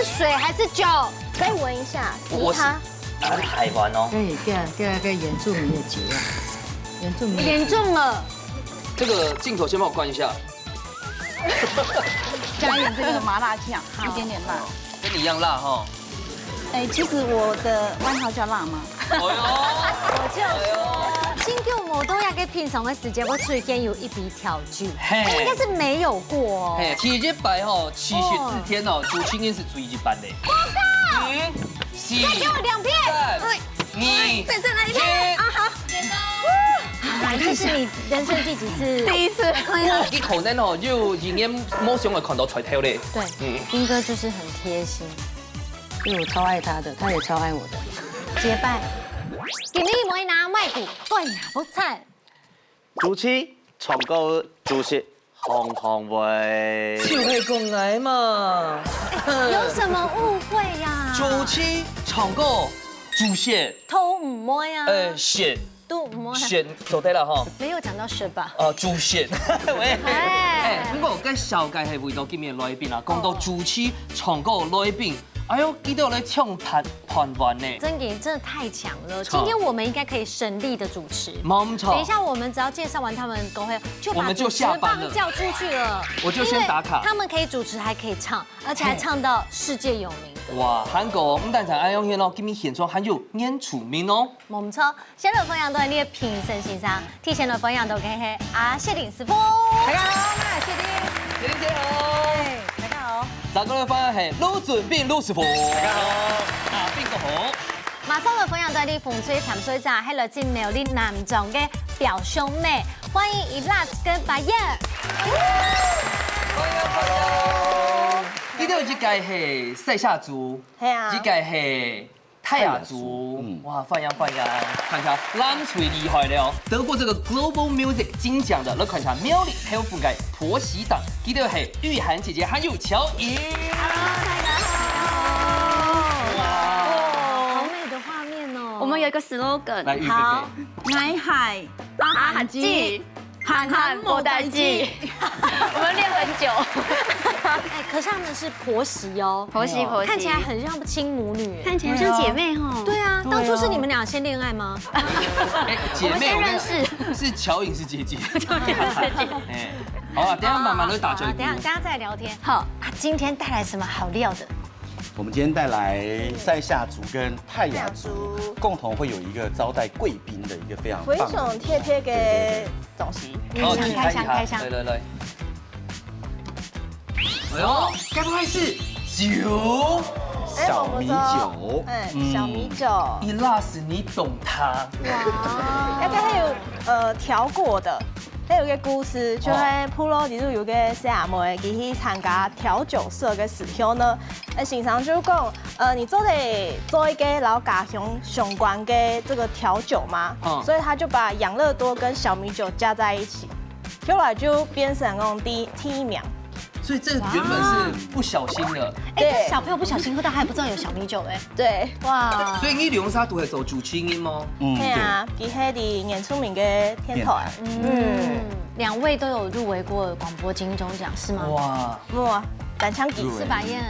是水还是酒？可以闻一下，我是台湾哦。对，第二个原住民的酒啊，原住民严重了。这个镜头先帮我关一下，加一点这个麻辣酱，一点点辣。跟你一样辣哈。哎，其实我的外号叫辣妈。哎呦，我就说，新旧模都要给平常的时间，我嘴边有一笔调酒，应该是没有过哦。嘿，体检白吼，7血4天哦，主清应是最一般的。我靠！是。再给我2片。你再来一片啊！好，这是你人生第几次？第一次。你可能哦，就一眼摸上会看到出头咧。对，斌哥就是很贴心，因为我超爱他的，他也超爱我的。结拜。今日每拿麦股，对呀，不惨。主持重高主席红糖味。就会讲来嘛。有什么误会呀？主持唱歌主线，偷唔摸呀？线都唔摸呀？线做对了哈。没有讲到是吧？主线。喂。不过跟小介係為到今日來賓啊，講到主持唱歌來賓。哎呦，記得我來唱盤完呢。曾颖真的太強了，今天我們應該可以省力的主持。冇錯。等一下我們只要介紹完他們公會，就把主持棒叫出去了。我就先打卡。他們可以主持，還可以唱，而且還唱到世界有名的。哇，韓國唔單止愛用現咯，今日現場還有演出名哦。冇錯，先來分享到你的評審欣賞，提前來分享到嘅係謝鼎師傅。大家好，我係謝鼎。謝鼎姐好。大家好。再過來分享係盧準斌盧師傅。大家好。邊個好？馬上來分享到你風吹潛水站，係來自苗栗南莊嘅表兄妹，歡迎 Elas 跟白燕。呢度一屆係賽夏族，一屆係泰雅族，哇，放羊，看一下，咱最厲害了哦，得過這個 Global Music 金獎的，來看一下苗栗還有覆蓋婆媳檔，呢度係玉涵姐姐還有喬穎。Hello， 大家好。哇，好美的畫面哦。我們有一個 slogan， 好，愛海阿哈記，韓韓莫代記。我們練很久。哎，可是他們是婆媳哦，婆媳，看起來很像親母女，看起來像姐妹哈。對啊，當初是你們倆先戀愛嗎？姐妹我們先認識，是喬穎是姐姐。哎，好啊，等下慢慢的打招呼。等下再聊天。好啊，今天帶來什麼好料的？我們今天帶來賽夏族跟泰雅族共同會有一個招待貴賓的一個非常非常貼貼嘅東西。開箱。來。哎呦，該不會是酒？小米酒，小米酒。Elas，你懂它。哇，一個係調過的，係有個故事，就係普羅地度有個細阿妹，佢去參加調酒社嘅時候呢，經常就講，你做一個老家鄉相關嘅這個調酒嘛，所以他就把養樂多跟小米酒加在一起，後來就變成那種第一名。所以這原本是不小心的，哎，小朋友不小心喝到還不知道有小米酒哎。對，哇。所以你龍沙都係走主清音嗎？對啊，佢係啲演出名嘅天台。兩位都有入圍過廣播金鐘獎是嗎？哇，單槍幾是吧燕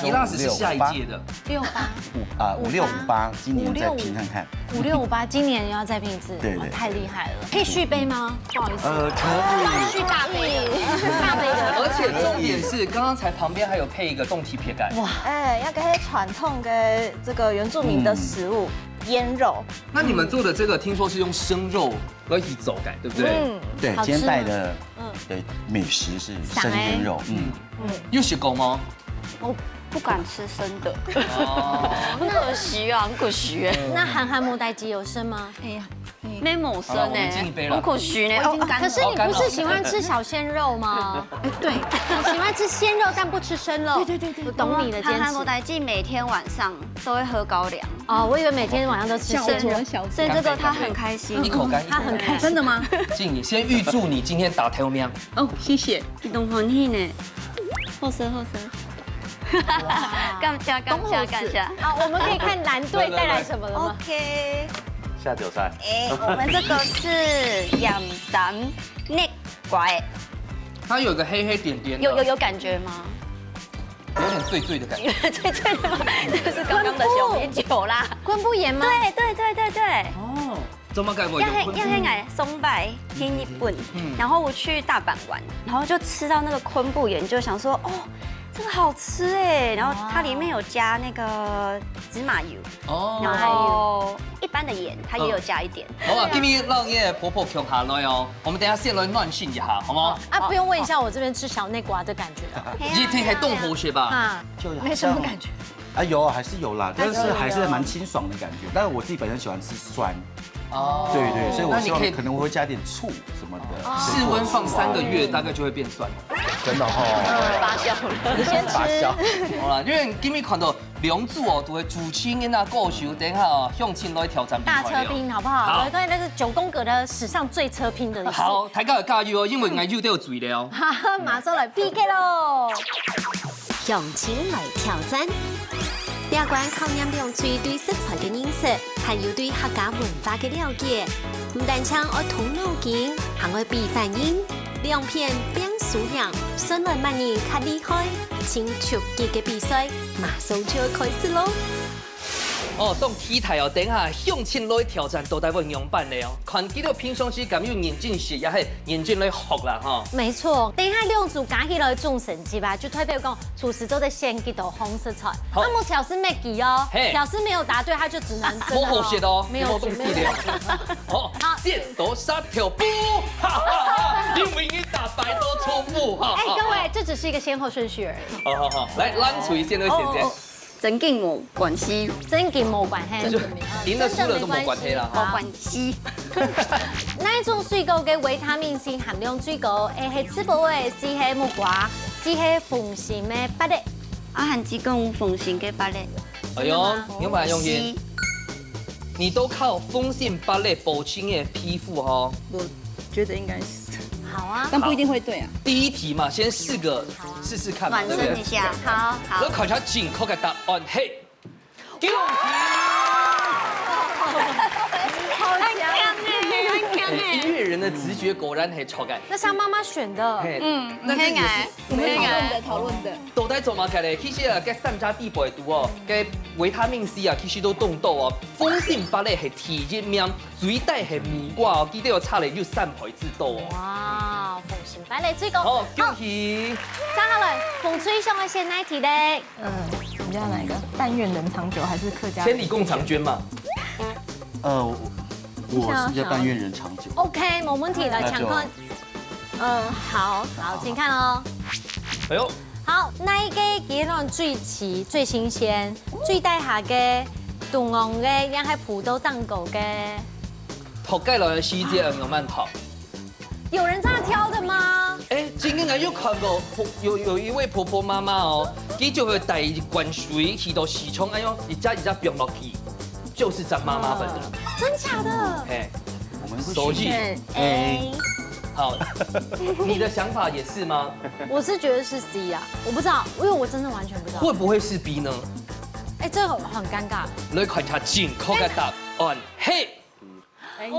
？Elas是下一屆的5658，今年再拼看看。5658，今年要再拼一次，對，太厲害了。可以續杯嗎？不好意思，可以。續大杯，大杯的。而且重點是，剛剛才旁邊還有配一個凍體撇蓋。哇，哎，一個係傳統嘅這個原住民的食物。醃肉，那你們做的這個聽說是用生肉而一起走改，對不對？對，今天帶的美食是生醃肉。有食過嗎？我不敢吃生的，很可惜啊，很可惜哎。那韓韓莫代基有生嗎？哎呀，沒某生哎，很可惜呢。可是你不是喜歡吃小鮮肉嗎？對，我喜歡吃鮮肉，但不吃生肉。對，我懂你的堅持。韓韓莫代基每天晚上都會喝高粱。哦，我以為每天晚上都吃生肉，所以這個他很開心。一口乾，他很開心。真的嗎？靜怡，先預祝你今天打頭名。哦，謝謝，激動歡喜呢。後生。感謝。好，我們可以看藍隊帶來什麼了嗎 ？OK。下酒菜。我們這個是羊腩內拐。它有個黑黑點點。有感覺嗎？有点醉的感觉。对的吗？就是刚刚的小美酒啦。昆布盐吗？对。哦，怎么改我要先改松柏听日本，然后我去大阪玩，然后就吃到那个昆布盐，就想说哦，这个好吃哎，然后它里面有加那个芝麻油，然后一般的盐它也有加一点。好啊，今天让叶婆婆穷下来哦，我们等下先来暖性一下，好吗？啊，不用问一下我这边吃小内瓜的感觉了。你听还动喉血吧？啊，没什么感觉。啊，有还是有啦，但是还是蛮清爽的感觉。但是我自己本身喜欢吃酸，哦，对，所以我希望那你可能我会加点醋什么的。室温放3个月，大概就会变酸。真的哈，发酵了，你先发吃。酵。好啦，因为今日看到梁祝哦，都会主青囡仔过手，等下哦向前来挑战大车拼好不好？好对，那是9宫格的史上最车拼的一次。好，大家要加油哦，因为眼睛都有水了。哈哈，马上来 PK 喽！向前来挑战。第二关考验用嘴对食材的认识，还有对客家文化的了解。唔但唱要通脑筋，还要比反应。2片变数量，顺来万人较厉害。请出击嘅比赛马上就要开始喽！哦，当体态哦，等下向前来挑战都台湾样板的哦。看见到平常时敢用眼镜时，也系眼镜来学啦哈。没错，等一下2组加起来种成绩吧，就代表讲厨师都在先几道红色菜。好那么挑是没给哦，嘿挑是没有答对，他就只能真我好写的哦，没有动力的。好，剪刀石头布，哈哈哈，因为你打白都错布哈。哎，各位，这只是一个先后顺序而已，好，来，咱锤先来先先。真跟我关系，真跟没关系，赢了输了都没关系啦。没关系。哪一种水果嘅维他命 C 含量最高？A 係吃饱的，C 係木瓜，C 係鳳仙的芭樂。阿汉只讲凤仙嘅芭樂，哎呦，有没有用心？你都靠丰线芭蕾保清的皮肤哦。我觉得应该是，好啊，但不一定会对啊。第一题嘛，先试试看嘛，暖对不对？身一下。好，我看一下正确的答案，嘿，恭喜！音乐人的直觉果然很超感。那是他妈妈选的。那这也是我们讨论的。都在做嘛嘅咧，其實啊，嘅三加 D 倍度哦，嘅維他命 C 啊，其實都動到哦。豐盛芭蕾係體熱命，水帶係木瓜哦，記得要差嚟要3倍之多哦。哇，鳳仙芭樂最高。好，恭喜！接下來馮翠上嘅先哪題咧？你要哪一个？但愿人长久还是客家？千里共婵娟嘛。我是叫但愿人长久。 OK，冇問題，來搶看。好，請看哦。哎呦，好，哪一個幾樣最齊、最新鮮、最大下嘅、凍昂嘅，亦係葡萄蛋糕嘅？頭蓋來嘅細節有慢頭。有人這樣挑的嗎？哎，今天我又看到有一位婆婆媽媽哦，佢就會帶一罐水去到市場，哎呦，一家冰落去，就是張媽媽本人。真假的？哎，我们是手记。 A，好，你的想法也是吗？我是觉得是 C 啊，我不知道，因為我真的完全不知道。會不會是 B 呢？哎，這個很尷尬。來看下正確嘅答案，嘿。哎，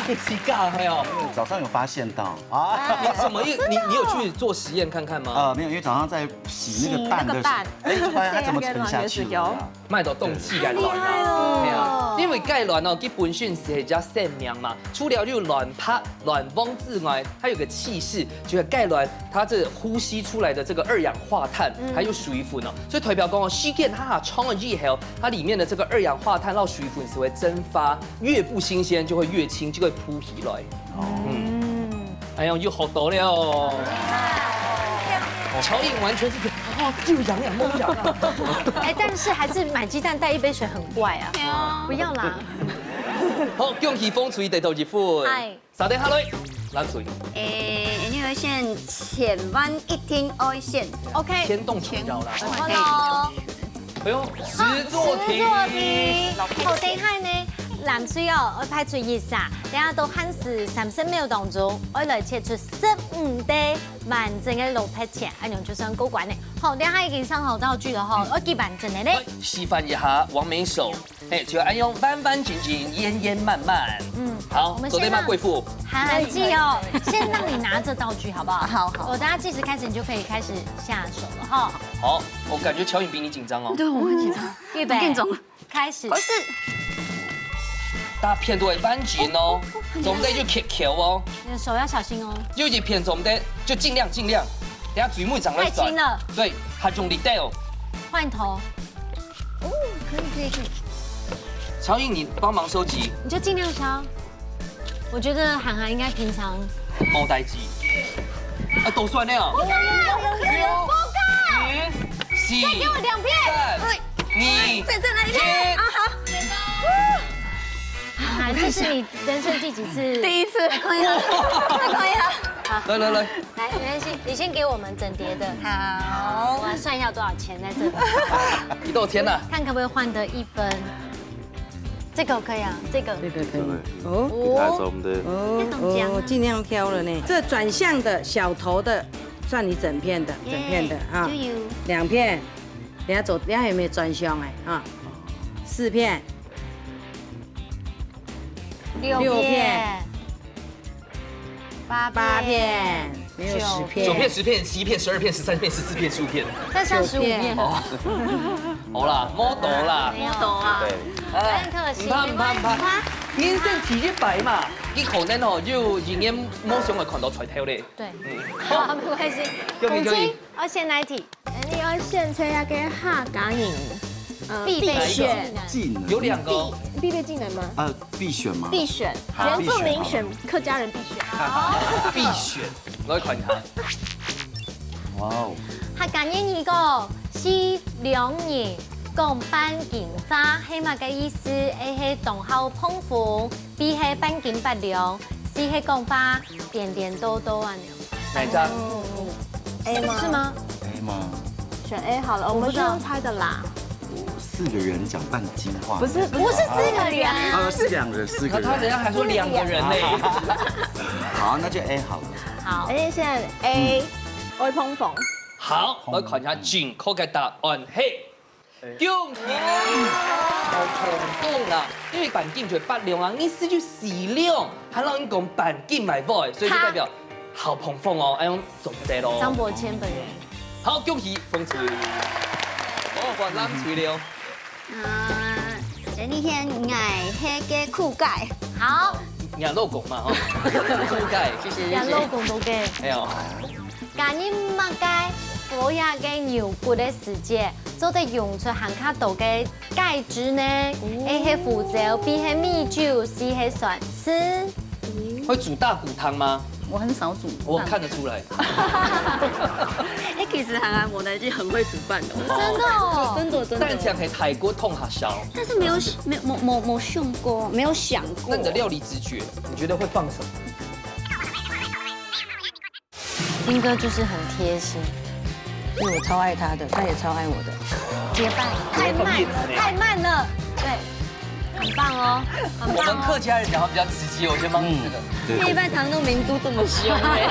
這個是假係哦。早上有發現到啊？你什麼意？你有去做實驗看看嗎？沒有，因為早上在洗那個蛋的時候，哎，就發現它怎麼沉下去了。賣到凍氣嘅卵啊！係啊，因為鈣卵哦，基本上是比較善良嘛。除了就卵泡、卵汪之外，它有個氣勢，就是鈣卵它這呼吸出來的這個二氧化碳，還有水分哦。所以代表講哦，吸電它衝了之後，它裡面的這個二氧化碳到水分是會蒸發，越不新鮮就會越輕，就會鋪起來。哎呦，又好多了哦！喬穎完全是又癢癢又癢啊！哎，但是還是買雞蛋帶一杯水很怪啊！不要啦。好，恭喜風吹第2一分。係。稍等下來，冷水。你會線前彎一聽愛線 OK。牽動全腰啦。好咯。哎呦，實作題。好，等下呢？藍水哦，我派出熱沙，等下到限時30秒當中，我來切出15滴完整嘅6匹錢，安樣就算過關嘅。好，等下已經上好道具了吼，我記完整嘅咧。示範一下完美手，就要按用斑斑緊緊、煙煙漫漫。好，走對嗎，貴婦？涵涵記哦，先讓你拿着道具好不好？好。我等下計時開始，你就可以開始下手了哈。好，我感覺喬穎比你緊張哦。对，我很緊張，預備，更重。開始。可是大片都會扳緊哦，總得就橋哦，你的手要小心哦。有一片總得就盡量，等下嘴木長太輕了。對，它用力帶哦。換頭，哦，可以。喬穎，你幫忙收集。你就盡量敲。我覺得涵涵應該平常冇代誌，都算了。不敢，4，再給我2片。 2，再拿一片啊，好。涵涵，這是你人生第幾次？第一次，可以了，可以了。好，來，來，沒關係，你先給我們整疊的。好，我來算一下多少錢在這裡。一豆天吶，看可不可以換得1分。這個可以啊，這個可以。哦，哦，尽量挑了呢。这转向的小头的，算你整片的啊。就有2片，等下有没有转向哎啊？4片6片，8片，没有10片。 9片、10片、11片、12片、13片、14片、15片，再上15片。好啦，摸到啦，沒有啊，很可惜，沒關係。天生體質白嘛，你可能哦就人眼摸上會看到彩頭咧。對，好，沒關係。母親，我先來題，你要選擇一個客家人必備選。技能有2個，必備技能嗎？必選嗎？必選，原住民選，客家人必選。必選，我去看下。哇哦！客家人一個是兩人共扮金花，係乜嘅意思？A 係動後碰風 ，B 係扮金不良 ，C 係講花點點多多啊。哪張 A 嗎？是嗎？ A 嗎？選 A 好了，我們就用猜的啦。 4個人講半金話，不是4個人，是2個人，4個人。他人家還說2個人呢。好，那就 A 好了。好，你先 A，我會碰風。好，我看一下正確嘅答案係恭喜，好成功啊！因為扮金就8兩啊，意思就4兩，還讓你講扮金買 boy，所以就代表好碰風哦，哎用總得咯。張博謙本人。好，恭喜風吹，我換攬吹了。前幾天捱黑嘅酷蓋，好，養老公嘛，酷蓋，謝謝。養老公都嘅。沒有。假如乜嘅火日嘅牛骨嘅時節，就得用出行卡度嘅介質呢 ？A 係胡椒 ，B 係米酒 ，C 係蒜絲。會煮大骨湯嗎？我很少煮，我看得出來。哎，其實涵涵我呢就很會煮飯的，真的哦，真的。但係係泰國痛下燒。但是沒有想過，沒有想過。那你的料理直覺，你覺得會放什麼？丁哥就是很貼心，因為我超愛他的，他也超愛我的。結伴太慢了，太慢了，對，很棒哦，很我們棒哦。客家人講話比較直接，我先幫你這個。一般糖豆明珠這麼兇哎。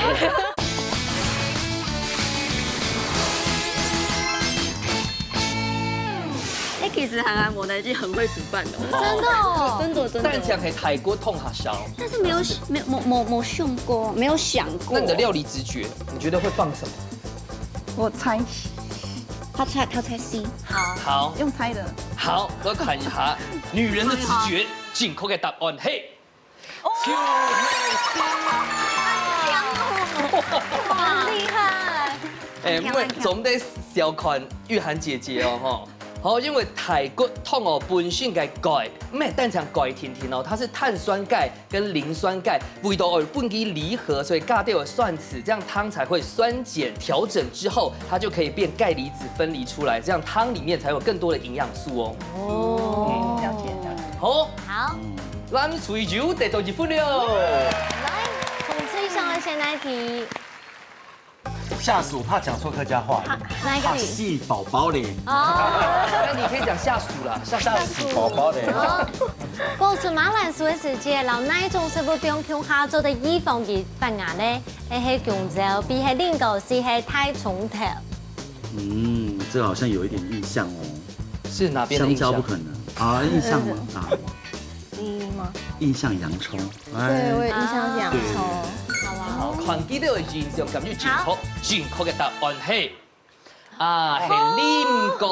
哎，其實涵涵我呢就很會煮飯的，真的哦，真的。但係係泰國痛下燒。但是沒有想過，沒有想過。那你的料理直覺，你覺得會放什麼？我猜，他猜 C。好，用猜的。好，我看一下女人的直覺，正確嘅答案係。就好厲害！誒，因為總得小看玉涵姐姐哦，吼。好，因為泰國湯哦本身嘅鈣，唔係單講鈣甜甜哦，它是碳酸鈣跟磷酸鈣，味道而不易離合，所以加掉了蒜齒，這樣湯才會酸鹼調整之後，它就可以變鈣離子分離出來，這樣湯裡面才有更多的營養素哦。哦，了解。好，好，咱隨就得到1分了。來，洪翠上的先來題。下属怕讲错客家话，怕哪一个语？系宝宝嘞，哦，那你可以讲下属啦，下属宝宝嘞。过出马兰苏的时节，老哪一种是不中乡下做的预防的办案呢？是广州，比是另个是太冲头。这个好像有一点印象哦。是哪边的香印象？蕉不可能啊，印象吗？啊，第一吗？印象洋葱。对，我也印象是洋葱。好，看记到的印象感觉正确的答案是係鄰國。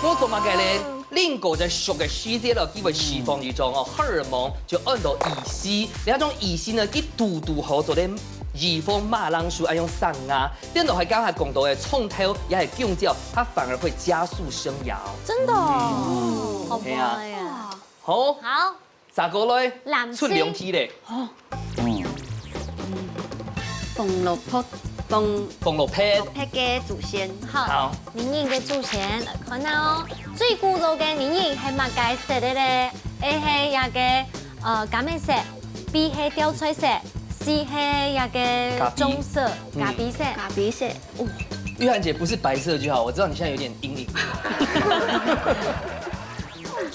我做乜嘅咧？鄰國在熟嘅時節咯，因為釋放一種荷爾蒙，就按到乙烯。呢一種乙烯呢，佢度好做咧。預防馬浪鼠愛用上啊，電腦還剛才講到的沖頭也係降焦，它反而會加速生搖。真的哦，好棒呀！好，好，咋個咧？藍出兩題咧。鳳落坡，鳳落劈。劈嘅祖先。好，年影嘅祖先來看哦。最古老嘅年影係乜解色的咧？A 係一個咖啡色 ，B 係吊彩色。C 黑呀个棕色，咖啡色，咖啡色。哦，玉涵姐不是白色就好，我知道你现在有点阴影。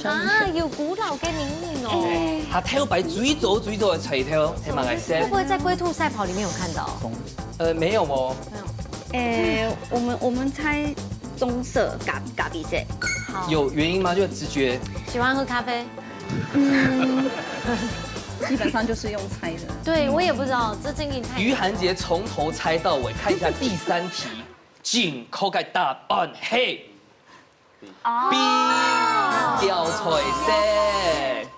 啊，有古老嘅年龄哦。它挑白最早的彩挑，黑马来色。会不会在龟兔赛跑里面有看到？没有哦。我们猜棕色咖啡色。好。有原因吗？就直觉。喜欢喝咖啡。基本上就是用猜的。对，我也不知道，这真的太。于涵杰从头猜到尾，看一下第3题，正確嘅答案係 B 吊彩色。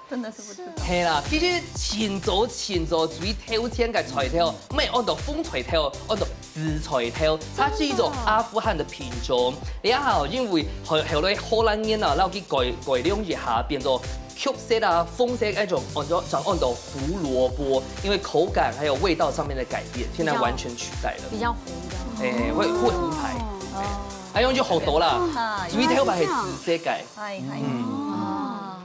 真的是不知道。係啦，其實前早最挑天嘅彩挑，唔係按照風彩挑，按照紫彩挑，它是一種阿富汗的品種。然後因為後來荷蘭人啊，然後佢改良一下，變做。曲色啊，棕色那種按照胡蘿蔔，因為口感還有味道上面的改變，現在完全取代了。比較糊的。會糊牌。還用就好多啦，主要係紫色嘅。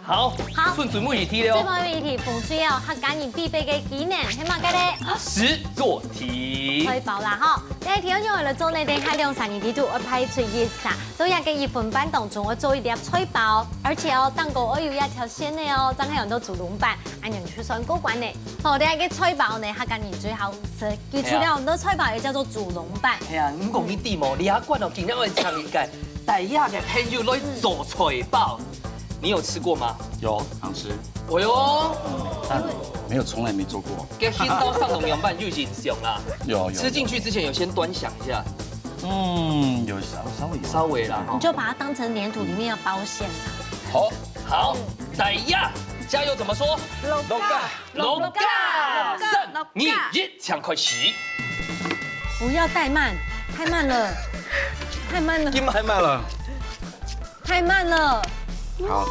好，順序每一題了。最後一題，風水哦，客家人必備嘅技能係乜嘅咧？實作題。吹爆啦嗬！第一條用嚟做你哋喺兩三年地圖，我排除一下，都一個1分半當中，我做一碟吹爆，而且哦，蛋糕我有一條線嘅哦，真係用到主龍板，按人去算過關嘅。好，第一個吹爆呢，客家人最好食，記住了，我們的吹爆也叫做主龍板。係啊，唔講呢啲喎，你下關哦，今日我哋唱一屆，第一嘅朋友來做吹爆。你有吃過嗎？有，常吃。哎呦，但没有，從來沒做過。給牽刀上龍陽板就已經香啦。有。吃進去之前有先端詳一下。有稍微啦。你就把它當成黏土，裡面要包餡啦。好，第一，加油怎麼說？龍家3、2、1，搶開始。不要怠慢，太慢了，太慢了，太慢了，太慢了。好，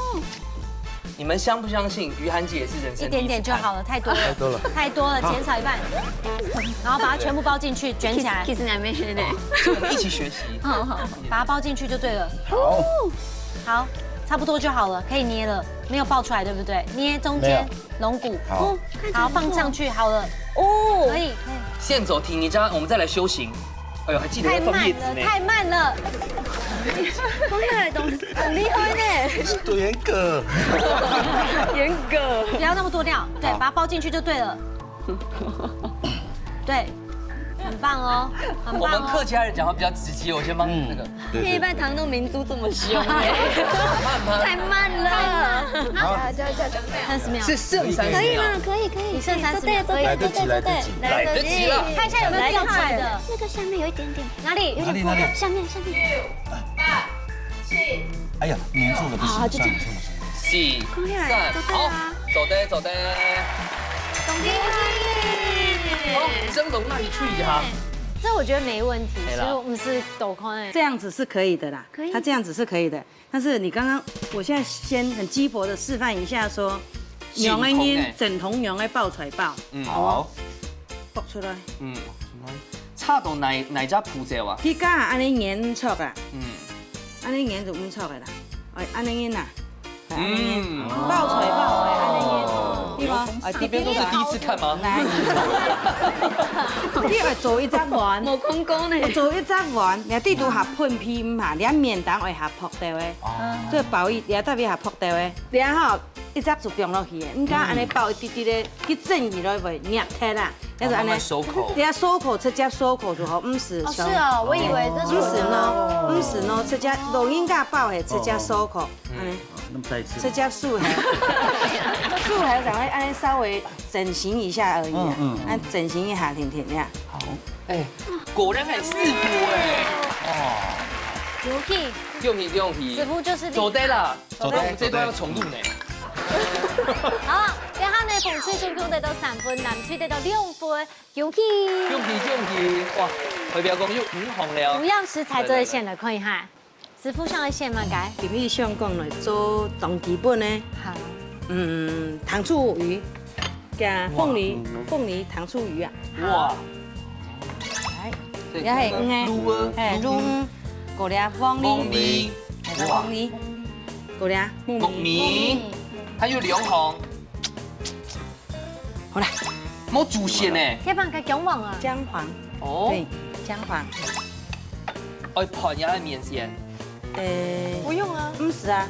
你們相不相信於涵姐也是人生一點點就好了，太多了，太多了，減少一半，然後把它全部包進去，捲起來。其實你還沒學呢，我們一起學習。好，把它包進去就對了。好，差不多就好了，可以捏了，沒有爆出來，對不對？捏中間龍骨，好，放上去好了。哦，可以。現走題，你這樣我們再來修行。哎呦，還記得要放葉子呢。太慢了，放下來都很厲害呢，多嚴格，嚴格，不要那麼多料，對，把它包進去就對了。對，很棒哦，很棒哦。我們客家人講話比較直接，我先幫你那個。一般糖豆明珠這麼兇太慢了。好，30秒。是剩30秒。可以嗎？可以，你剩30秒，可以。來得及了。看一下有沒有掉出來的。那個下面有一點點，哪裡？有點破掉，下面。 6、8、7。哎呀，黏住了不行，就這樣。 4、3，好，走的。好，蒸籠那裡處理一下。這我覺得沒問題，其實我們是抖空哎。這樣子是可以的啦，可以，它這樣子是可以的。但是你剛剛，我現在先很雞婆的示範一下，說羊的煙整桶羊的爆出來爆，好，爆出來。差到哪家鋪子啊？佢家安尼煙出啊，安尼煙就唔出嘅啦，哎，安尼煙啊，爆出來爆嘅安尼煙。对吗？这边都是第一次看吗？你要做一只丸，冇空工呢。做一只丸，你地图下喷皮嘛，你面蛋会下扑掉的，这个包伊你特别下扑掉的，然后一只就放落去的，唔敢安尼包一滴滴的去蒸伊落袂捏开啦，那就安尼收口，你要收口直接收口就好，唔是。哦，是哦，我以为这是唔是喏，唔是喏，直接录音架包的直接收口，安尼。那么再一次。直接竖还，竖还赶快按稍微整形一下而已啊，按整形一下，甜甜呀。好，哎，果然很师傅哎，牛皮，用皮，师傅就是走对了，走对，这段要重录呢。好，等下呢，凤翅中得到3分，南区得到2分，牛皮。用皮，哇，回标公又5红了。同样食材做的馅的可以哈。师傅上的馅嘛，该。今日上讲来做当基本的，好。糖醋鱼，加凤梨糖醋鱼啊。哇。来，也系黄的，哎，卤黄，过来黄梨，黄梨，过来木米，还有2红。好啦，冇主线呢。这帮个姜黄啊。姜黄，哦，对，姜黄。爱盘也系面线。不用啊，唔是啊，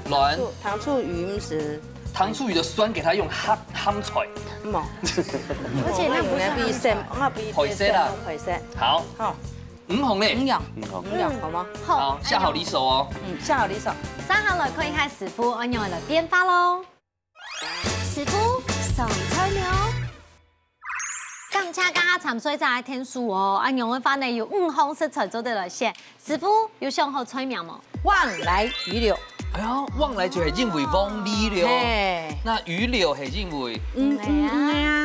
糖醋鱼唔是，糖醋鱼的酸给它用烘出来，冇，而且那不是比色，我比配色啦，配色，好，好，5红嘞，5样，好吗？好，下好离手哦，下好离手，3行来可以看师傅按用来编发喽，师傅送菜鸟。刚才刚刚参水在天数哦，按用的话呢有5红色彩做的来写，师傅有想好菜名吗？旺来鱼柳，哎呀，旺来就系认为旺梨柳，那鱼柳系认为，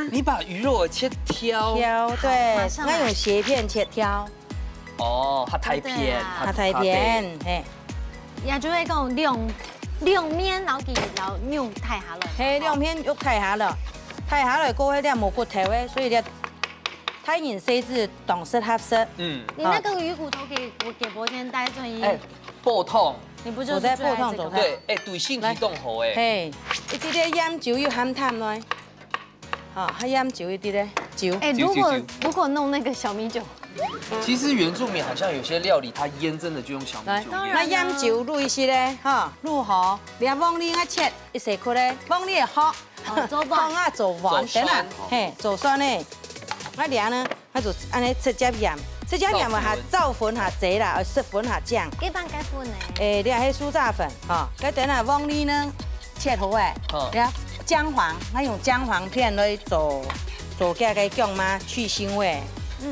你把鱼肉切挑，对，那用斜片切挑，哦，它太片，嘿，也就会讲两面老给老牛太下了，嘿，两片又太下了，太下来过迄点冇骨头的，所以咧太硬细致，懂适合适。你那个鱼骨头给伯天带转移。爆痛，你不就是在爆痛？对，哎，对性体动好哎。嘿，一啲咧鹽酒要鹹淡來，好，還鹽酒一啲咧酒。哎，如果弄那个小米酒，其實原住民好像有些料理，它醃真的就用小米酒。那鹽酒滷一些咧，哈，滷好，連黃梨啊切一細塊咧，黃梨好，放啊做黃，等下，嘿，做酸咧，我連呢，我就安尼直接鹽。這家鹽下造粉下蔗啦，濕粉下醬。幾番解粉呢？你係酥炸粉，哈，佢等下黃梨呢切好誒，然後薑黃，我用薑黃片來做嘅薑嘛，去腥味。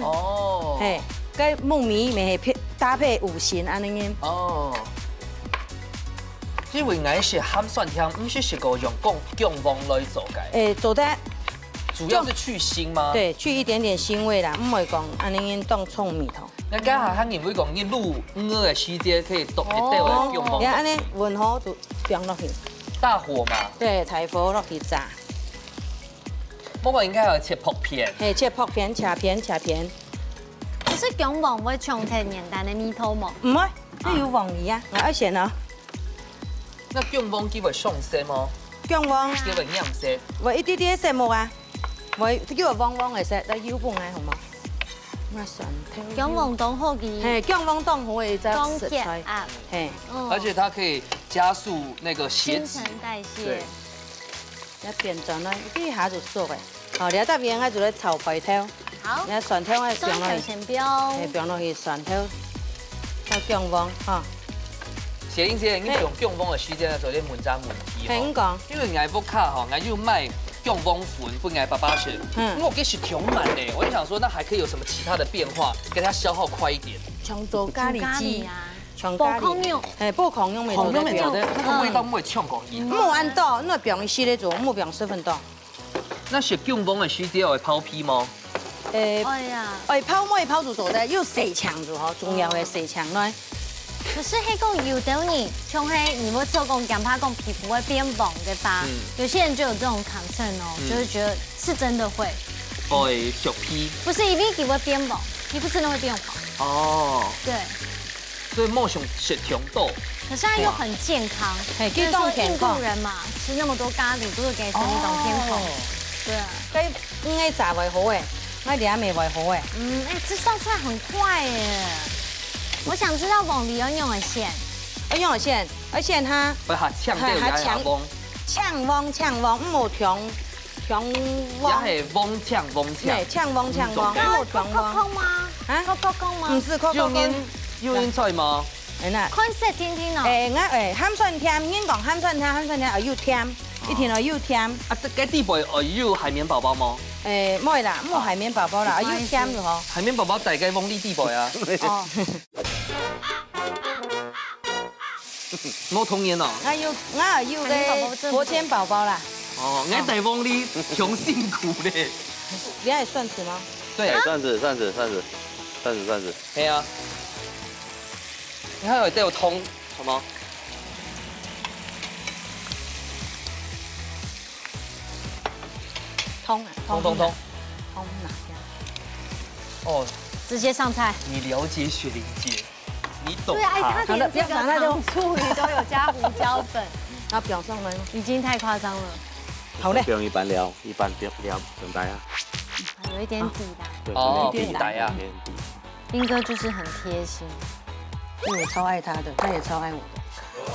哦。嘿，cái木米咪係搭配五行安尼。哦。因為我是鹹酸香，唔是食過用薑黃來做嘅。做得。主要是去腥嗎？對，去一點點腥味啦，唔會講安尼當蔥米頭。那家下肯定會講你滷鵝嘅時間可以剁一堆嘅薑黃。你安尼混好就放落去。大火嘛？對，大火落去炸。我們應該要切薄片。嘿，切薄片，切片。可是薑黃會長期年代的米頭嗎？唔會，你有黃梨啊，我要選哦。那薑黃幾會上色嗎？薑黃幾會釀色？我一啲啲色木啊。我叫佢旺嘅食，得腰半嘅好冇？我順聽。薑黃當好嘅。係薑黃當好嘅就食材啊。係。而且它可以加速那個血脂。新陳代謝。一變陣啦，呢下就熟嘅。好，你一得邊我就嚟炒排頭。好。你蒜頭我放落去。先標。係放落去蒜頭，到薑黃嚇。謝英姐，你用薑黃嘅時間做啲門斬門皮。係咁講。因為我不卡哈，我要賣。薑黃粉不應該爸食，因為我給是窮滿的，我就想說，那還可以有什麼其他的變化，給它消耗快一點。像做咖喱雞啊，像咖喱，爆孔用沒做的，那個味道唔會嗆過去。冇按到，那不用洗嚟做，冇不用10分鐘。那食薑黃的時間會拋皮嗎？哎呀，拋冇拋就做得又細長就好，重要嘅細長咧。可是黑公有的像黑，你会做工，讲怕讲皮肤会变薄，对吧？有些人就有这种 concern 哦，就是觉得是真的会。会小皮。不是，因为皮肤会变薄，皮肤真的会变薄。哦。对。所以莫想食红豆。可是它又很健康，就是说印度人嘛，吃那么多咖喱，都是给身体当偏好。对啊，该应该炸袂好诶，那俩没袂好诶。这烧出来很快耶。我想知道网里要用的线，用了线，而且它不哈呛掉也系翁，呛翁，冇强翁，也系翁呛，对，呛翁，冇强翁。空吗？啊，空吗？唔是空。有人菜吗？哎那，看色听听哦。鹹蒜甜，應講鹹蒜甜又甜，一甜又甜。啊，这个地步有海绵宝宝吗？冇啦，冇海绵寶寶啦，又甜就好。海绵宝宝大概翁你地步啊。哦。冇童年哦。我有個活煎寶寶啦。哦，我大翁你挺辛苦的。你係蒜子嗎？对，蒜子。系啊。你还有这有通，好吗？通哪家？哦，直接上菜。你了解雪玲姐，你懂对，她。他连这个糖醋鱼都有加胡椒粉，然後表上來，已經太誇張了。好嘞。不用一般撩，等待啊。有一點底的。哦，底带啊。斌哥就是很贴心，因為我超愛他的，他也超愛我的。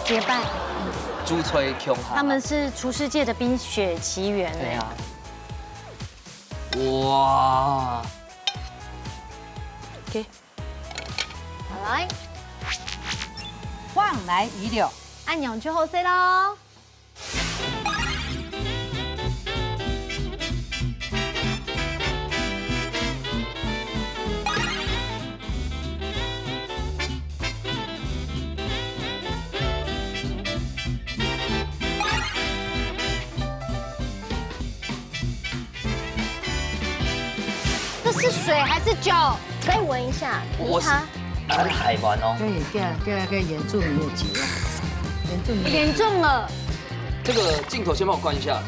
結伴。朱吹琼哈。他們是廚師界的冰雪奇緣。对啊。哇。OK。好來，放來魚料，按鈕就好食咯。这是水还是酒？可以闻一下，我是很海湾哦。可以原住民节啊，严重了。这个镜头先帮我关一下。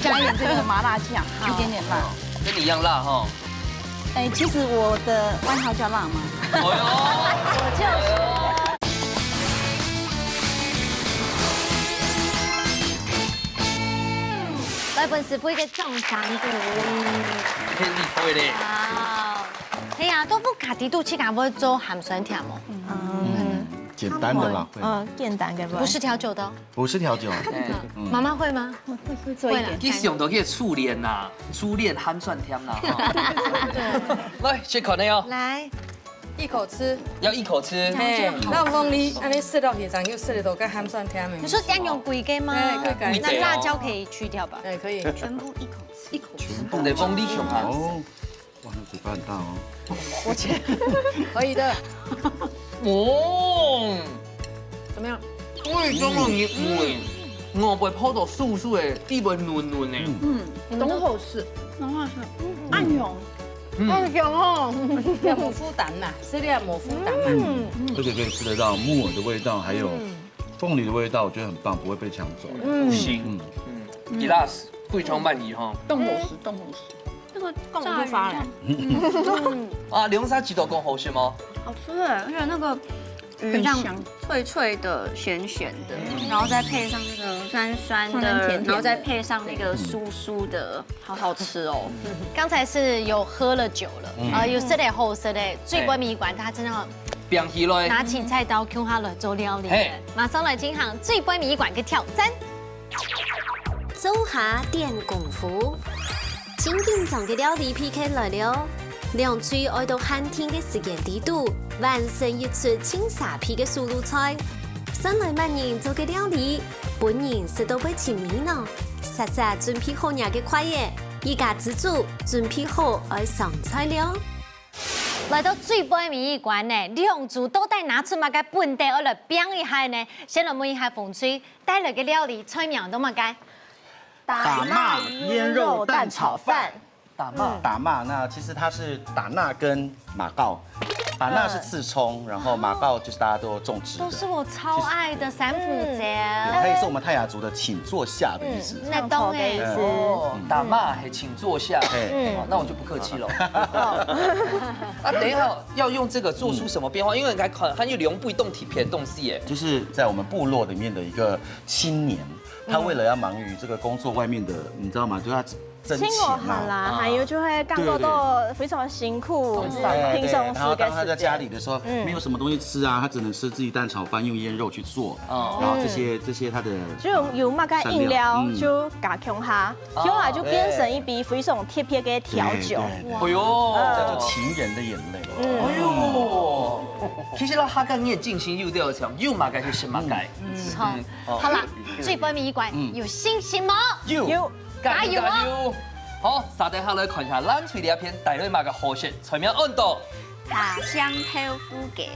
加一点这个麻辣酱，一点点辣。跟你一样辣哈。哎，其实我的外号叫辣妈。哎呦，我就说。来本是配个重香菇。偏厉害嘞。哇，哎呀，豆腐家己都去敢不会做鹹酸甜哦。简单的啦，简单嘅不是调酒的。不是调酒。妈妈会吗？会做一点。你用到去醋莲呐，初恋含蒜甜呐。来，先看那哦。来，一口吃。要一口吃。那翁你安尼切落去，然后切了都跟鹹蒜甜的。你说要用贵给吗？对，那辣椒可以去掉吧？哎，可以。全部一口吃。一口吃。得翁你穷啊。哦，哇，那嘴巴很大哦。我切。可以的。哦，怎么样？味中的味，我袂泡到素素的，底袂嫩嫩的。浓厚是，暗涌。好香哦！要抹麸蛋呐，是要抹麸蛋嘛。而且可以吃得到木耳的味道，还有凤梨的味道，我觉得很棒，不会被抢走。行，Gilas 贵州鳗鱼哈。冻螺丝。这个更我就发了。啊，龙沙几多公好吃吗？好吃哎，而且那个鱼这样脆脆的、咸咸的，然后再配上那个酸酸的，然后再配上那个酥酥的，好好吃哦。刚才是有喝了酒了，有色的后色的，最关米馆它真的变起来，拿起菜刀 Q 下来做料理，马上来进行最关米馆嘅挑战。做下练功夫，真紧张嘅料理 PK 来了。兩嘴愛到寒天嘅時間地度，完成一出清沙皮嘅素魯菜。新來萬人做嘅料理，本人食到被前面咯。實實準備好嘢嘅快嘢，依家自主準備好愛上菜了。來到最杯米館呢，兩組都帶拿出乜嘅本地我嚟表一下呢，先嚟問一下馮吹帶來嘅料理菜名都乜嘅？打罵醃肉蛋炒飯。打骂，那其实它是打那跟马告，法纳是刺葱，然后马告就是大家都种植的，都是我超爱的三浦节。它也是我们泰雅族的请坐下的意思。那懂哎。哦，打骂还请坐下。那我就不客气了。啊，等一下要用这个做出什么变化？因为你看，它有两不动体片东西耶。就是在我们部落里面的一个青年，他为了要忙于这个工作外面的，你知道吗？就他挣钱啦，还有就会干过都非常辛苦，轻松。然后当他在家里的时候，没有什么东西吃啊，他只能吃自己蛋炒饭，用腌肉去做。然后这些他的就有那个饮料就加强下，强下就变成一杯非常特别的调酒。哎呦，叫做情人的眼泪。哎呦，其實咧客家嘢進行要都有唱，要馬介是什麼介？好了，最後面一關有信心嗎？有，加油！好，沙底下來看下咱吹呢一片大女馬嘅好食，前面按到塔香豆腐嘅。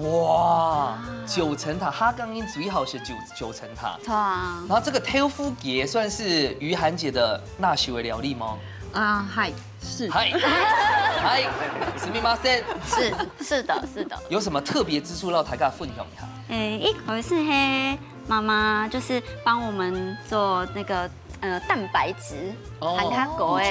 哇，9層塔，客家人最好是九層塔。錯啊。然後這個豆腐也算是於涵姐的拿手的料理嗎？啊，是。嗨，すみません。是的。有什麼特別之處讓大家分享一下？一開始嘿，媽媽就是幫我們做那個蛋白質含卡狗的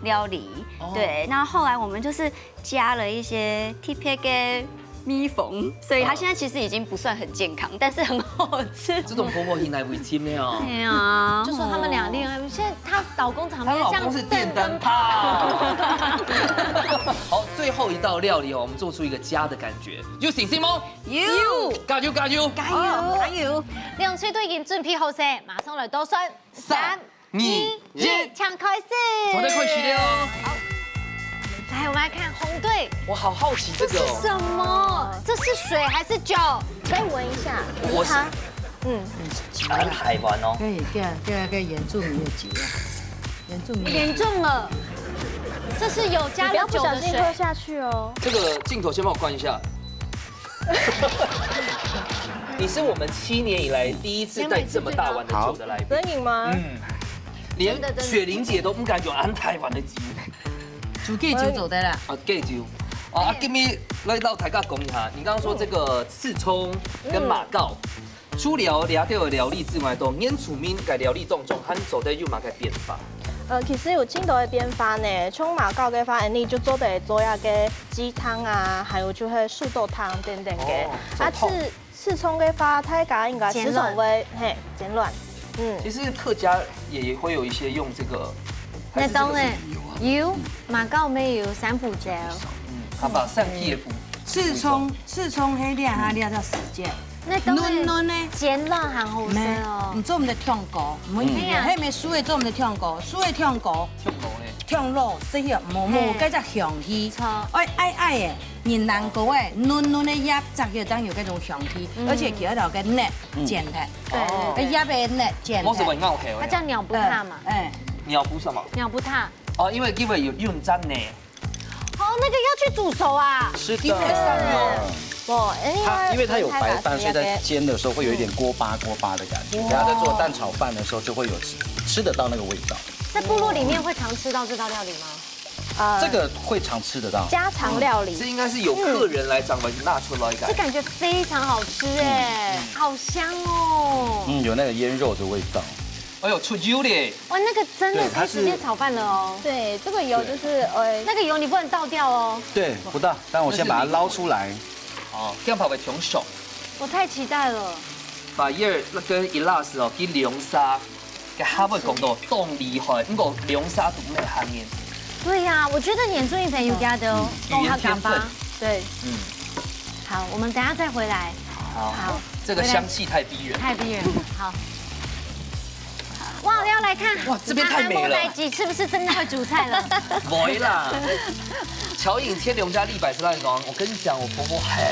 料理，對。然後後來我們就是加了一些 TPK 蜜蜂，所以它現在其實已經不算很健康，但是很好吃。這種婆婆現在會親的哦。對啊，就說他們倆戀愛，現在她老公長得她老公是電燈泡。好，最後一道料理哦，我們做出一個家的感覺，有信心嗎？有，加油！兩隊都已經準備好晒，馬上來倒算3、2、1，搶開始！從這開始了。來，我們來看紅隊。我好好奇這個是什麼？這是水還是酒？可以聞一下。我是，很台灣哦。可以個原住民的酒啊，嚴重了。這是有加了酒的水。不要不小心喝下去哦。這個鏡頭先幫我關一下。你是我們7年以來第一次帶這麼大碗的酒的來賓。真飲嗎？連雪玲姐都不敢用安台灣的酒。煮雞酒做得啦。雞酒。give me 來到大家講一下，你剛剛說這個刺蔥跟馬告，除了倆條料理之外，都演出面嘅料理當中，佢做得有乜嘅變化？其實有青島的變化呢，從馬告嘅話，你就做得做下嘅雞湯啊，還有就係素豆湯等等嘅。刺蔥嘅話，它家應該吃種味，煎軟。其實客家也會有一些用這個。那當然有馬告沒有三浦椒。好吧，上皮膚。刺蔥黑料哈料叫時間。那當然煎軟很好食哦。唔做唔得燙膏，唔可以。迄咪酥的做唔得燙膏，酥的燙膏。燙肉適合冇嗰隻香氣。愛的熱難膏的嫩的葉，雜嘅當有嗰種香氣，而且佢嗰度嘅葉剪開。對，葉嘅葉剪開。我是會拗開。它叫鳥不踏嘛。鳥不什麼？鳥不踏。哦，因為有用粘呢。哦，那個要去煮熟啊。是的。它因為它有白飯，所以在煎的時候會有一點鍋巴的感覺。然後在做蛋炒飯的時候就會有吃得到那個味道。在部落裡面會常吃到這道料理嗎？這個會常吃得到。家常料理。這應該是有客人來掌門拿出來。這感覺非常好吃哎，好香哦。有那個醃肉的味道。哎呦，出油咧！哇，那個真的可以直接炒飯了哦。對，這個油就是那個油你不能倒掉哦。對，不倒，但我先把它撈出來。哦，這樣跑會挺熟。我太期待了。把葉跟一辣絲哦，給涼沙，給哈會講到凍厲害，不過涼沙都沒行嘅。對呀，我覺得年終一份有加的哦，語言天分。對，好，我們等下再回來。好，這個香氣太逼人。太逼人，好。哇，我要來看哇，這邊太美了。是不是真的會煮菜了？不會啦。喬穎天龍家立百是那種，我跟你講，我婆婆很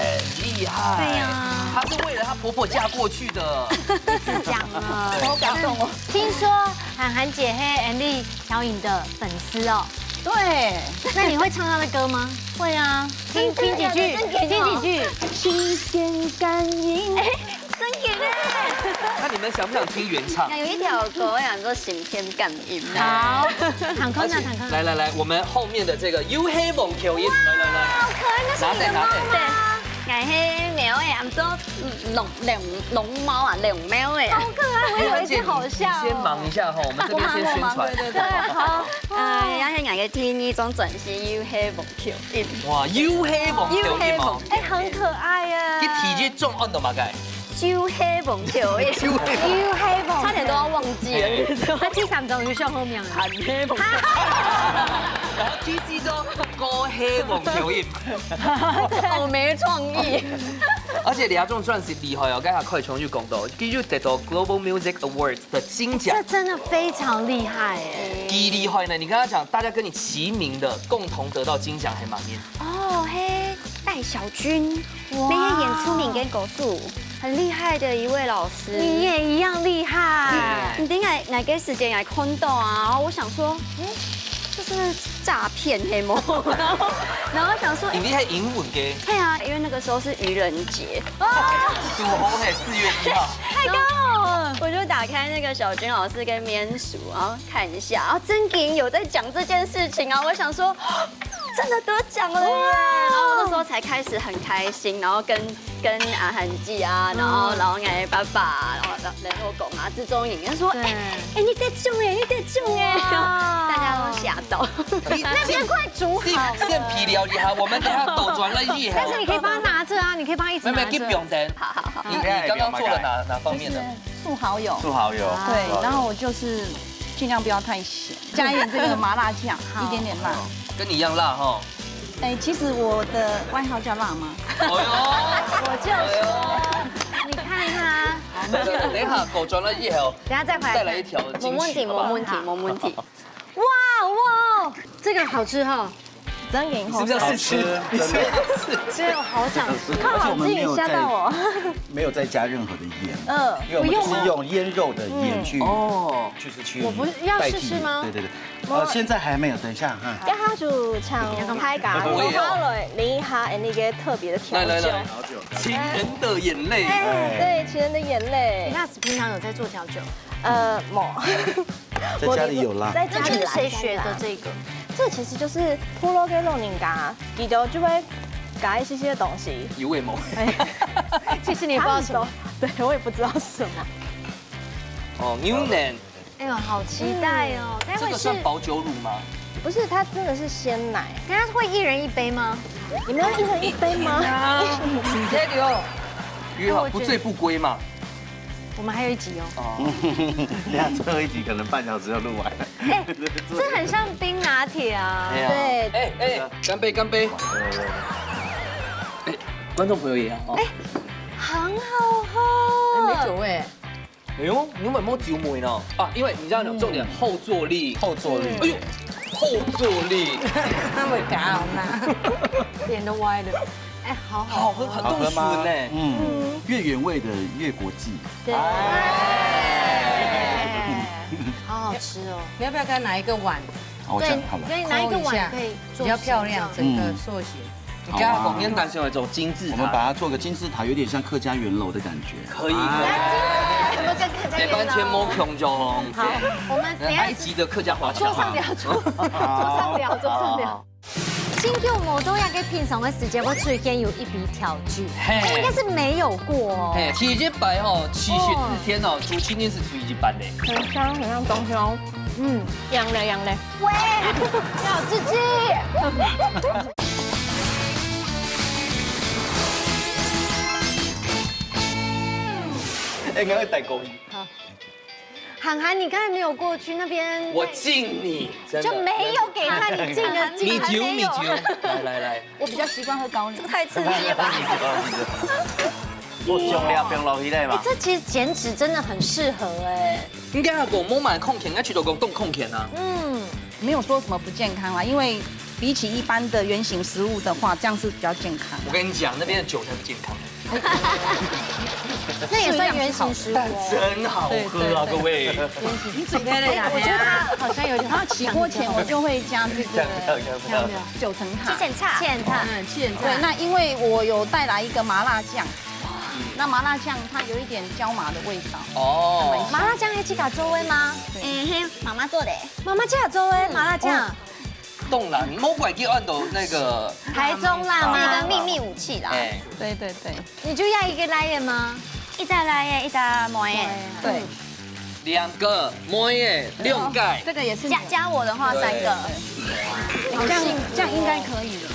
厲害。對呀。她是為了她婆婆嫁過去的。講了，好感動哦。聽說涵涵姐係 Andy 喬穎的粉絲哦。對。那你會唱她的歌嗎？會啊。聽幾句。新鮮感應。真給咧。那你们想不想听原唱？有一条狗想做行天感应。好，躺空呢，躺空。来，我们后面的这个 You Hey 梦 Q 音，来，好可爱，那是你的猫吗？爱黑猫诶，俺做龙猫啊，龙猫诶。好可爱，我以为是好笑。先忙一下哈，我们这边先宣传。对，好。要先讲个听呢种转型 You Hey 梦 Q 音。哇 ，You Hey 梦 Q 音哦，哎，很可爱耶。你体积重按到嘛该？You Hey 梦 Q 音。You Hey 梦，差点都要忘记了。他第三种就笑后面了。很黑梦。然后 TC 说高黑梦 Q 音，好没创意。而且李亚仲算是厉害哦，刚才快充去讲到，佢就得到 Global Music Awards 的金奖，这真的非常厉害哎。几厉害呢？你跟他讲，大家跟你齐名的，共同得到金奖还蛮面。哦嘿，戴小军，那些演出名跟狗树，很厉害的一位老师。你也一样厉害。你顶哪个时间来看到啊？然后我想说，这是诈骗黑幕，然后想说，你厉害英文嘅？对啊，因为那个时候是愚人节。多好嘿，4月1号。太高了！我就打开那个小军老师跟面书，然后看一下，然后真给有在讲这件事情啊，我想说，真的得奖了耶！然后那时候才开始很开心，然后跟阿涵记啊，然后哎爸爸，然后联络拱啊，志忠颖，他说，哎，你得中哎，你得中哎，大家都吓到。那边快煮好。现皮料理哈，我们等下抖转了一但是你可以帮他拿着啊，你可以帮他一直拿着。没有，不用等。好。你刚刚做了哪方面的？素蚝油。素蚝油。对，然后我就是尽量不要太咸，加一点这个麻辣酱，一点点辣。跟你一样辣哈。哎，其实我的外号叫辣妈。我就说，你看他。等一下狗转了以后，等下再回来。再来一条。没问题。哇，这个好吃哈。真给你是不是要试吃？你是不是要试吃？我好想吃。而且我们没有吓到我。没有再加任何的盐，因为我们是用腌肉的盐去，就是去。我不要试试吗？对。现在还没有，等一下哈。跟他就唱拍嘎，我发了淋一下那个特别的调酒。情人的眼泪。对，情人的眼泪。那平常有在做调酒？在家里有啦。在家里是谁学的这个？这其实就是普罗跟弄宁嘎，里头就会嘎一些东西。一味谋。其实你也不知道什么。对，我也不知道什么。牛奶。哎呦，好期待哦！这个算保酒乳吗？不是，它真的是鲜奶。大家会一人一杯吗？你们要一人一杯吗？你这个约好不醉不归嘛。我们还有一集哦。等下最后一集可能半小时就录完了。哎，这很像冰拿铁啊。对。哎，干杯！哎，观众朋友也要。哎，很好喝。没酒味。哎呦，你有没有酒味呢？啊，因为你知道有重点后坐力。哎呦，后坐力。那么嘎呢？脸都歪了。哎，好喝，很动唇呢。越原味的越国际。对。好好吃哦！你要不要给他拿一个碗？我讲好了。可以拿一个碗，可以比较漂亮，整个塑形。你刚刚讲烟弹是那种金字塔，我们把它做个金字塔，有点像客家圆楼的感觉。可以。我们跟客家圆楼。完全摸穷就。好，我们等下埃及的客家华侨。桌上聊。新旧模都要给品尝的时间，我最近有一笔调剧，应该是没有过哦。体检白74天哦，主今天是属于一般的。很像中秋。养嘞。喂，要自己。应该会带勾引。好，涵涵，你刚才没有过去那边，我敬你，就没有给他你敬的敬，米酒，来，我比较习惯喝高粱，太刺激了吧？我重量变老一类嘛。这其实减脂真的很适合哎。应该要讲摸满控甜，要去到讲动控甜啊。没有说什么不健康啦，因为比起一般的原型食物的话，这样是比较健康。我跟你讲，那边的酒才不健康。那也算原型食物，真好喝啊，各位。你准备了呀？我觉得它好像有点。然后起锅前我就会加这个9层塔、芡菜。对，那因为我有带来一个麻辣酱，那麻辣酱它有一点椒麻的味道。哦，麻辣酱还去搞周威吗？妈妈做的。妈妈家周威麻辣酱，冻啦，某拐给按到那个台中辣是一吗？个秘密武器啦。哎，对对对你就要一个来源吗？一家来耶，一家馍耶。对， 2个摩耶6盖，这个也是加我的话3个。这样应该可以了。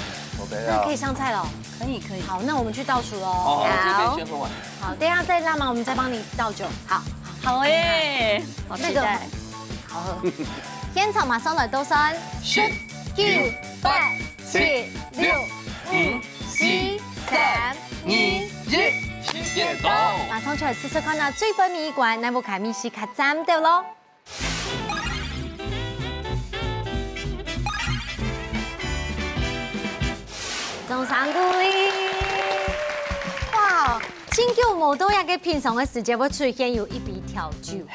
那可以上菜了。可以可以。好，那我们去倒数喽。哦，这边先喝完。好，等一下再辣吗？我们再帮你倒酒。好，好耶，好那个期待。好喝。烟草马上來到身，10、9、8、7、6、5、4、3、2、1，時間到。馬上出嚟試試看啊！最分米罐，那部卡米西卡站掉咯。中山鼓勵，哇！金九毛豆亞嘅平常嘅時間會出現有一筆調酒，應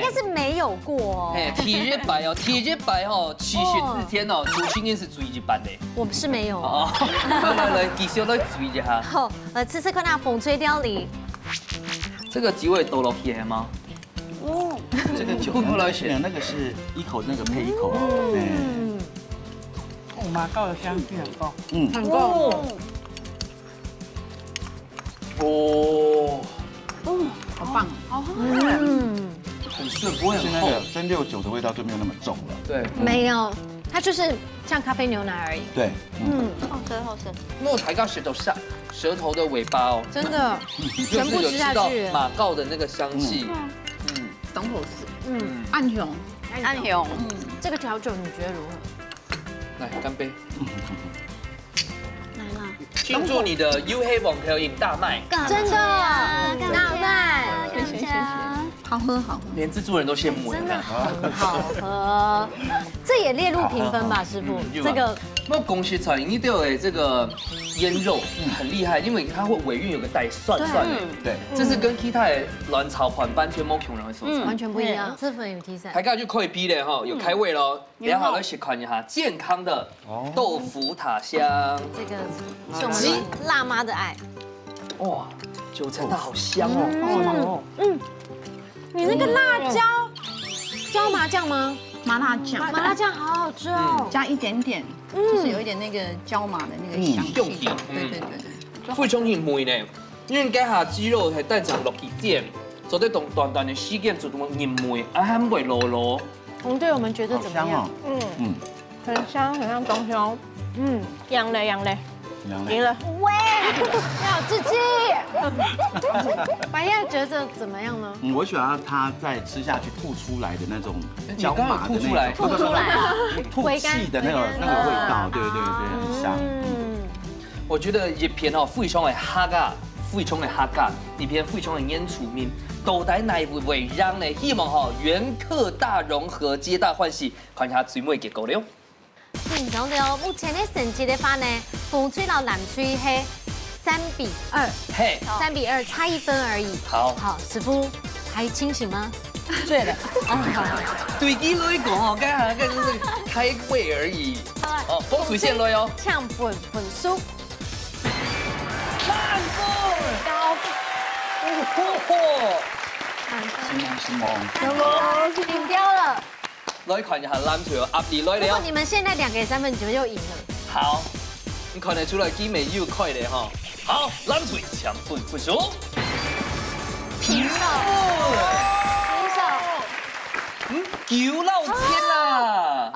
該是沒有過。哎，體日白哦，體日白哦，74天哦，主心應是注意一班的。我們是沒有。哦，來，繼續來注意一下。好，吃吃看那風吹料理。這個幾位倒落去嗎？哦，这个酒後來選那個是一口那個配一口。嗯。麻膏的香氣很夠。嗯。很夠。哦，好棒，很順，不會是很厚。那個蒸餾酒的味道就沒有那麼重了。對，沒有，它就是像咖啡牛奶而已。對。好吃好吃。那我抬到舌頭的尾巴哦，真的，全部吃下去。馬告的那個香氣。等會是，暗雄，暗雄，這個調酒你覺得如何？來乾杯！來了，慶祝你的 U 黑網調飲大賣，真的大賣，謝謝謝謝，好喝好喝，連製作人都羨慕。真的很好喝，這也列入評分吧，師傅？這個那恭喜彩你對的這個醃肉很厲害，因為它會尾韻有個帶蒜蒜的，對，這是跟其他的卵炒盤完全冇窮人的所在。完全不一樣，這份有提神。大家就可以逼了哈，有開胃咯。然後來試看一下健康的豆腐塔香。這個是我們辣媽的愛。哇，9層塔好香哦。你那個辣椒，椒麻醬嗎？麻辣醬，麻辣醬好好吃哦。加一點點，就是有一點那個椒麻的那個香氣。香氣，對對對。非常甜味呢，因為家下雞肉係帶上落去煎，做啲凍斷斷嘅時間就咁甜味，啊很袂落落。對，我們覺得怎麼樣？很香，很像中秋。羊嘞，贏了。喂，要自己。白燕覺得怎麼樣呢？我喜歡它在吃下去吐出來的那種椒麻的那種，吐出來啊，吐氣的那個味道，對對對，很香。我覺得一片哦，非常的客家，非常的客家，一片非常的煙醋面，到底哪會讓呢？希望哈原客大融合，皆大歡喜，看下最尾結果了。然後目前的成績的話呢，風吹到南吹係3-2，嘿3-2，差1分而已。好，好，師傅還清醒嗎？醉了。對佢來講哦，家下跟就是開胃而已。哦，風水線來哦。搶本輸。滿分，高是嗎？頂標了。來看一下籃球壓力來了。如果你們現在2個3分，你們就贏了。好，你看得出來幾美又快的哈。好，籃球搶分不輸。平手。9落天啦！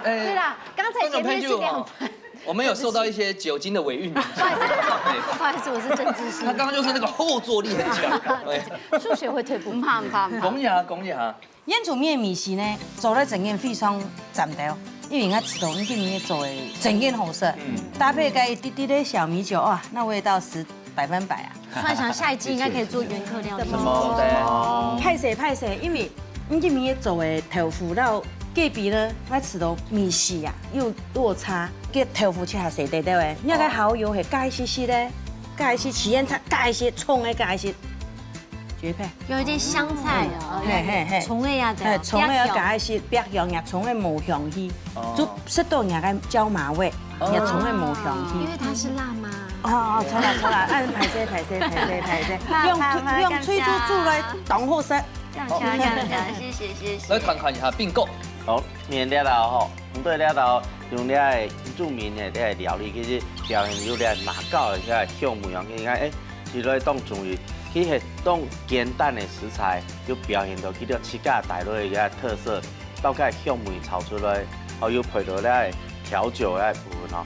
對啦，剛才前面是2分。我們有受到一些酒精的尾韻。不好意思，我是政治系。他剛剛就是那個後坐力很強。數學會退步。唔怕。講一下。煙醋麵米是呢，做得整件非常簡單，因為我知道你今年做的整件好食，搭配個一滴滴的小米酒，哇，那味道是100%啊！突然想下一季應該可以做原客料理。什麼的？歹勢，因為你今年做的豆腐到隔壁呢，我吃到米絲啊，有落差，個豆腐切下細啲啲嘅，那個蠔油係加一些的，加一些起煙菜，加一些蔥的，加一些。絕配，有一點香菜，蔥的呀，蔥的要加一些白香呀，蔥的冇香氣，就適到人個椒麻味，也蔥的冇香氣。因為它是辣嘛。哦，出来，按排泄，用吹珠柱来挡后身。谢谢。来看看一下并购。好，面了后吼，对了后用了原住民的料理，其实表现有了马告的遐项目啊，你看是来当注意，去迄当简单的食材，就表现到去了七家大类的特色，到个项目炒出来，哦又配到了调酒的部分吼，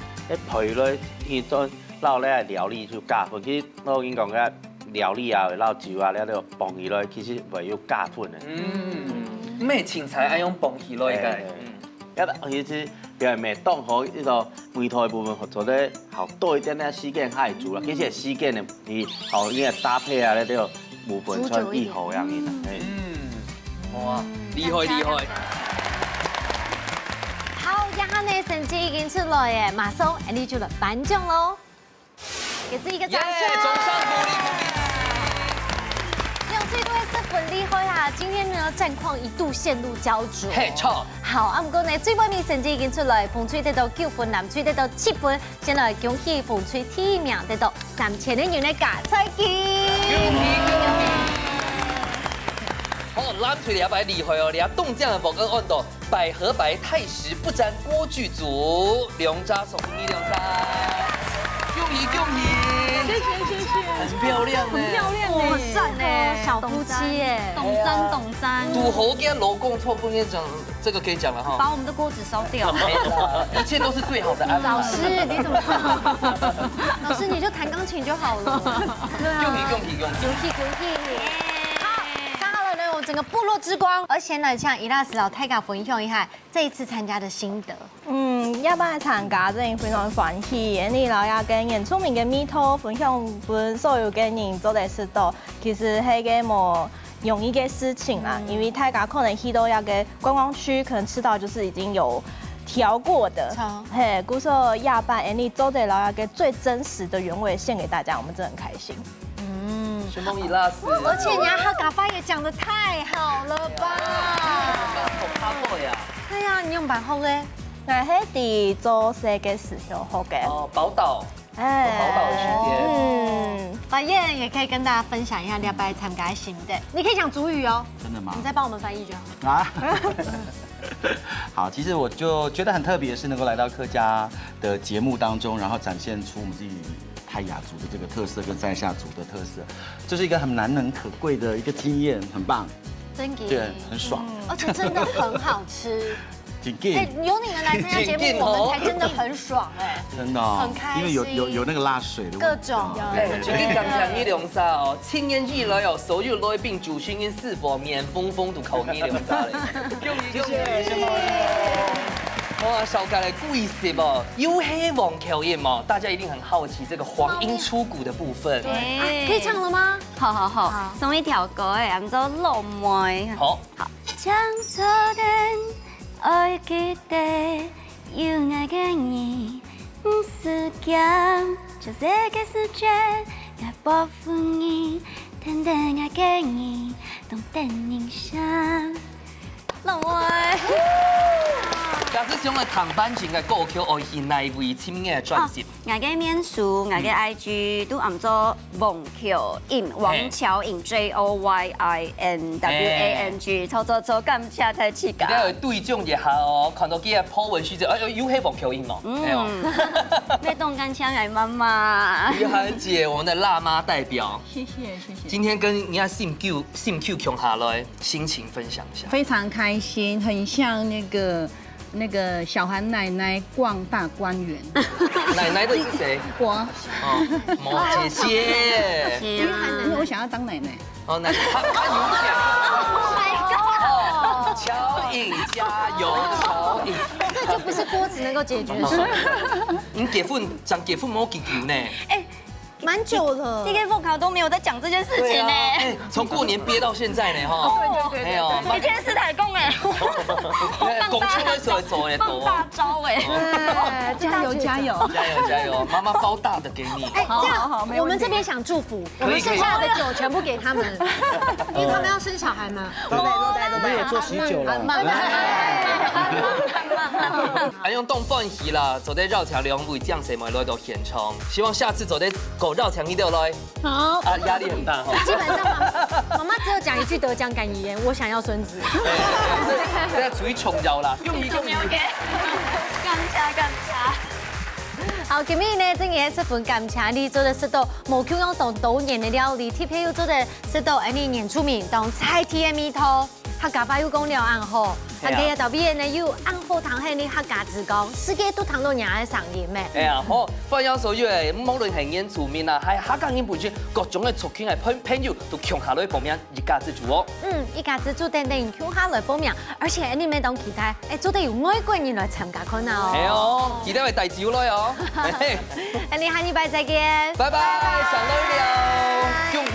配落去当捞了料理就加分。其实我跟你讲个料理啊，捞酒啊，了放起来，其实会有加分的。咩青菜爱用崩起来嘅？其实表现袂当好呢个梅头的部分，做得好多一点点时间还煮啦。其实时间呢，你好你搭配啊，那个部分穿以后样的。哇，厉害！好，亚汉的成绩已经出来耶，马上你就来颁奖喽，给自己一个掌声！掌声鼓励！永翠队是很厉害啦，今天呢战况一度陷入焦灼。嘿，错。好，不过呢，最尾面成绩已经出来，彭翠得到9分，南翠得到7分。先来恭喜彭翠第一名得到3000元的加菜金。恭喜！好，南翠也摆厉害哦，你冻酱的宝根按到百合白泰石不沾锅具组两扎送给你2扎，恭喜！谢，很漂亮呢，哇，赞呢，小夫妻耶，懂沾。赌猴跟楼共错不应该讲，这个可以讲了哈。把我们的锅子烧掉。一切都是最好的安排。老师，你怎么看？老师，你就弹钢琴就好了。恭喜！好，看好了呢，我整个部落之光，而且呢，像伊拉斯老太家分享一下这一次参加的心得。要來參加真係非常歡喜，你老也跟演出名嘅米托分享本所有嘅人做得知道，其實係個冇容易嘅事情啦，因為大家可能去到一個觀光區，可能吃到就是已經有調過的，嘿，故說亞班你做得老個最真實的原味獻給大家，我們真的很開心。旋風伊拉斯，而且你哈嘎發也講得太好了吧？好怕過呀！對呀，你用版後咧？我係啲做設計時候學嘅。哦，寶島，寶島區嘅。白燕也可以跟大家分享一下你要不要參加心得，你可以講族語哦。真的嗎？你再幫我們翻譯就好。啊。好，其实我就觉得很特别，是能够来到客家的节目当中，然后展现出我们自己泰雅族的这个特色跟在下族的特色，这是一个很难能可贵的一个经验，很棒。真给，对，很爽，而且真的很好吃。哎，有你们来参加节目，我们才真的很爽哎，真的，很开心，因为有那个辣水的各种。我跟讲一两沙哦，青年以来哦，所有来宾主训因是否免风度口一两沙嘞，谢谢。哇，小家的贵是不？有黑黄口音嘛，大家一定很好奇这个黄莺出谷的部分。可以唱了吗？好，送一条歌哎，我们做落梅。好。将昨天愛記得有愛嘅你，唔是講就這個世界嘅部分你，等等愛嘅你，懂得影響。落梅。假使想來彈班前嘅歌曲，我係哪位簽嘅專輯？我嘅面書，我嘅 IG 都按做王喬穎，王喬穎 JOYINWANG，錯，感謝太刺激。而家有對獎一下哦，看到幾個 po 文書就，哎呦，有黑王喬穎哦。被動感槍來媽媽。於涵姐，我們的辣媽代表，謝謝。今天跟人家 Sim Q 窮下來，心情分享一下。非常開心，很像那個小韓奶奶逛大觀園。奶奶的是誰？我。毛姐姐。因為我想要當奶奶。哦，奶奶，她有講。Oh my god！喬穎加油，喬穎。這就不是鍋子能夠解決的事。你結婚冇結球呢？媽蛮久了。一个凤考都没有在讲这件事情呢。从过年憋到现在呢，哈。对。哎呦，你今天是台公哎，拱出那时候走的多。大招哎，加油加油加油！妈妈包大的给你。哎，这样我们这边想祝福，我们剩下的酒全部给他们，因为他们要生小孩嘛。我们也做喜酒了。还用冻饭鱼啦，做在绕墙两位酱谁买来到现场，希望下次做在狗绕墙一定来。好。啊，压力很大哈。基本上妈妈只有讲一句得奖感言，我想要孙子。现在处于穷绕啦，用一。感谢。好，今日呢，真嘅这份感谢你做的食到无口用当多年的料理，特别又做的食到安尼原住民当菜天的米汤，客家话又讲了安好，但佢特别呢又安好汤系你客家之光，世界都谈到人嘅上瘾咩？哎呀，好，放羊所月，无论系原住民啊，还客家人本身各种嘅族群嘅朋友都强下来报名一家之主哦。一家之主等等强下来报名，而且你咪当期待，做得有外国人来参加可能哦。系哦，期待为大招来哦。你下礼拜再见，拜拜，上到了，恭喜。